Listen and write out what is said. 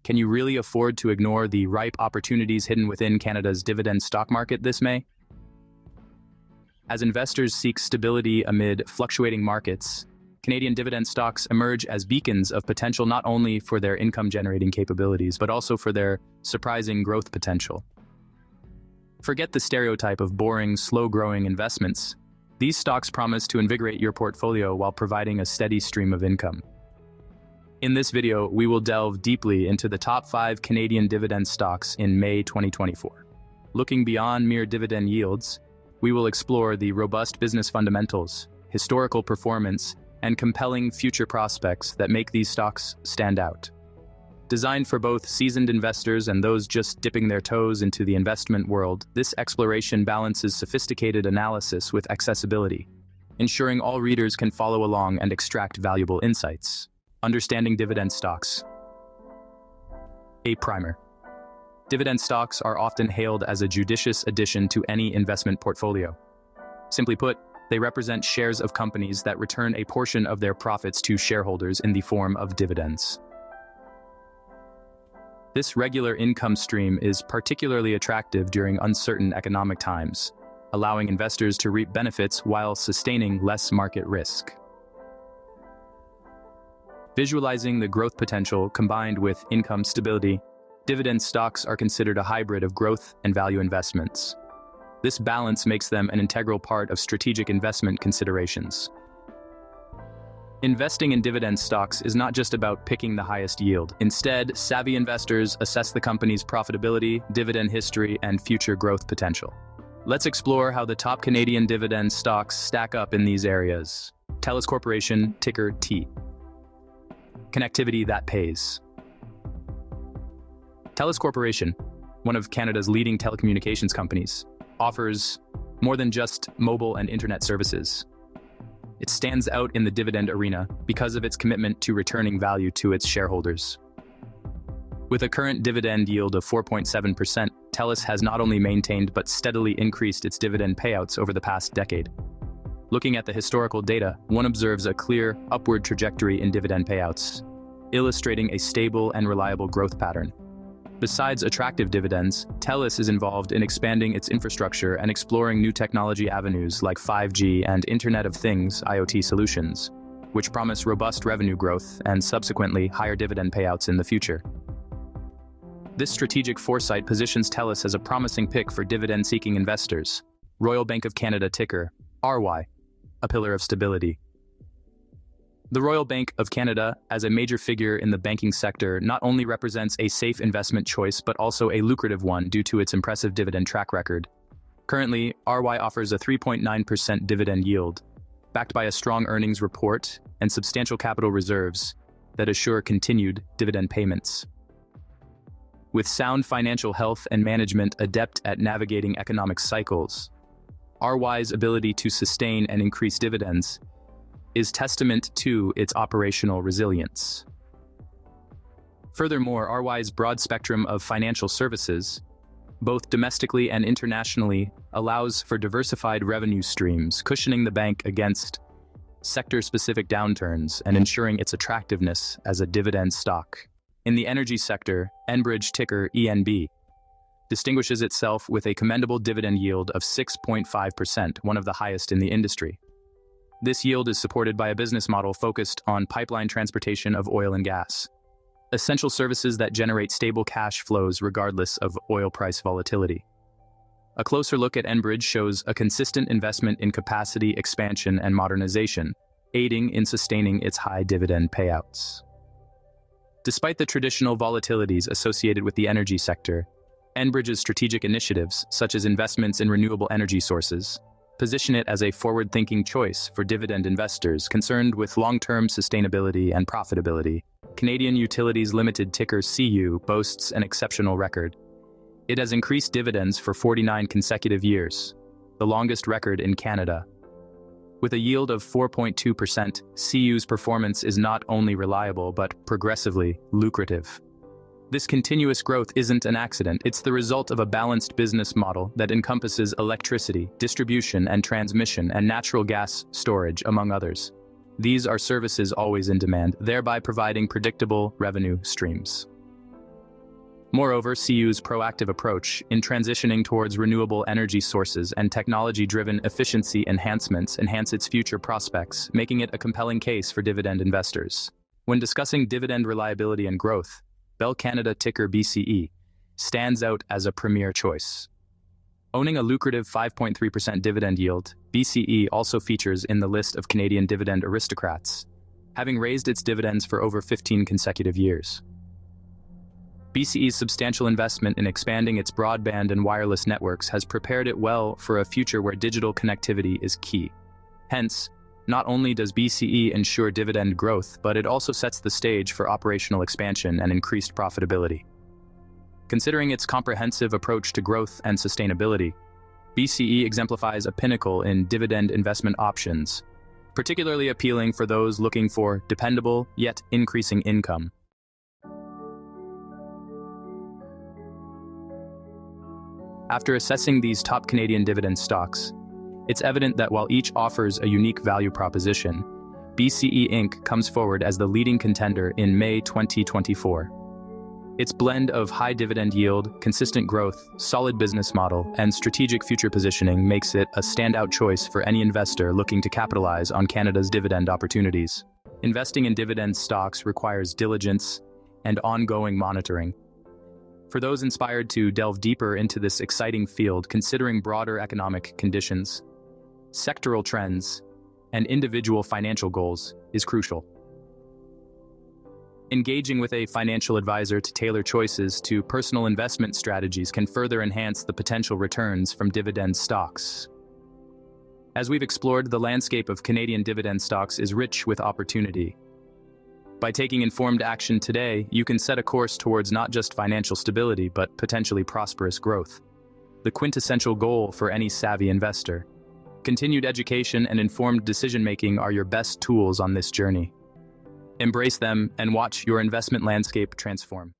Can you really afford to ignore the ripe opportunities hidden within Canada's dividend stock market this May? As investors seek stability amid fluctuating markets, Canadian dividend stocks emerge as beacons of potential not only for their income-generating capabilities, but also for their surprising growth potential. Forget the stereotype of boring, slow-growing investments. These stocks promise to invigorate your portfolio while providing a steady stream of income. In this video, we will delve deeply into the top 5 Canadian dividend stocks in May 2024. Looking beyond mere dividend yields, we will explore the robust business fundamentals, historical performance, and compelling future prospects that make these stocks stand out. Designed for both seasoned investors and those just dipping their toes into the investment world, this exploration balances sophisticated analysis with accessibility, ensuring all readers can follow along and extract valuable insights. Understanding dividend stocks. A primer. Dividend stocks are often hailed as a judicious addition to any investment portfolio. Simply put, they represent shares of companies that return a portion of their profits to shareholders in the form of dividends. This regular income stream is particularly attractive during uncertain economic times, allowing investors to reap benefits while sustaining less market risk. Visualizing the growth potential combined with income stability, dividend stocks are considered a hybrid of growth and value investments. This balance makes them an integral part of strategic investment considerations. Investing in dividend stocks is not just about picking the highest yield. Instead, savvy investors assess the company's profitability, dividend history, and future growth potential. Let's explore how the top Canadian dividend stocks stack up in these areas. TELUS Corporation, ticker T. Connectivity that pays. TELUS Corporation, one of Canada's leading telecommunications companies, offers more than just mobile and internet services. It stands out in the dividend arena because of its commitment to returning value to its shareholders. With a current dividend yield of 4.7%, TELUS has not only maintained but steadily increased its dividend payouts over the past decade. Looking at the historical data, one observes a clear upward trajectory in dividend payouts, illustrating a stable and reliable growth pattern. Besides attractive dividends, TELUS is involved in expanding its infrastructure and exploring new technology avenues like 5G and Internet of Things (IoT) solutions, which promise robust revenue growth and subsequently higher dividend payouts in the future. This strategic foresight positions TELUS as a promising pick for dividend-seeking investors. Royal Bank of Canada, ticker RY, a pillar of stability. The Royal Bank of Canada, as a major figure in the banking sector, not only represents a safe investment choice but also a lucrative one due to its impressive dividend track record. Currently, RY offers a 3.9% dividend yield, backed by a strong earnings report and substantial capital reserves that assure continued dividend payments. With sound financial health and management adept at navigating economic cycles, RY's ability to sustain and increase dividends is testament to its operational resilience. Furthermore, RY's broad spectrum of financial services, both domestically and internationally, allows for diversified revenue streams, cushioning the bank against sector-specific downturns and ensuring its attractiveness as a dividend stock. In the energy sector, Enbridge, ticker ENB, distinguishes itself with a commendable dividend yield of 6.5%, one of the highest in the industry. This yield is supported by a business model focused on pipeline transportation of oil and gas, essential services that generate stable cash flows regardless of oil price volatility. A closer look at Enbridge shows a consistent investment in capacity expansion and modernization, aiding in sustaining its high dividend payouts. Despite the traditional volatilities associated with the energy sector, Enbridge's strategic initiatives, such as investments in renewable energy sources, position it as a forward-thinking choice for dividend investors concerned with long-term sustainability and profitability. Canadian Utilities Limited, ticker CU, boasts an exceptional record. It has increased dividends for 49 consecutive years, the longest record in Canada. With a yield of 4.2%, CU's performance is not only reliable but progressively lucrative. This continuous growth isn't an accident. It's the result of a balanced business model that encompasses electricity, distribution and transmission, and natural gas storage, among others. These are services always in demand, thereby providing predictable revenue streams. Moreover, CU's proactive approach in transitioning towards renewable energy sources and technology-driven efficiency enhancements enhance its future prospects, making it a compelling case for dividend investors. When discussing dividend reliability and growth, Bell Canada, ticker BCE, stands out as a premier choice. Owning a lucrative 5.3% dividend yield, BCE also features in the list of Canadian dividend aristocrats, having raised its dividends for over 15 consecutive years. BCE's substantial investment in expanding its broadband and wireless networks has prepared it well for a future where digital connectivity is key. Hence, not only does BCE ensure dividend growth, but it also sets the stage for operational expansion and increased profitability. Considering its comprehensive approach to growth and sustainability, BCE exemplifies a pinnacle in dividend investment options, particularly appealing for those looking for dependable yet increasing income. After assessing these top Canadian dividend stocks, it's evident that while each offers a unique value proposition, BCE Inc. comes forward as the leading contender in May 2024. Its blend of high dividend yield, consistent growth, solid business model, and strategic future positioning makes it a standout choice for any investor looking to capitalize on Canada's dividend opportunities. Investing in dividend stocks requires diligence and ongoing monitoring. For those inspired to delve deeper into this exciting field, considering broader economic conditions, sectoral trends, and individual financial goals is crucial. Engaging with a financial advisor to tailor choices to personal investment strategies can further enhance the potential returns from dividend stocks. As we've explored, the landscape of Canadian dividend stocks is rich with opportunity. By taking informed action today, you can set a course towards not just financial stability, but potentially prosperous growth. The quintessential goal for any savvy investor. Continued education and informed decision-making are your best tools on this journey. Embrace them and watch your investment landscape transform.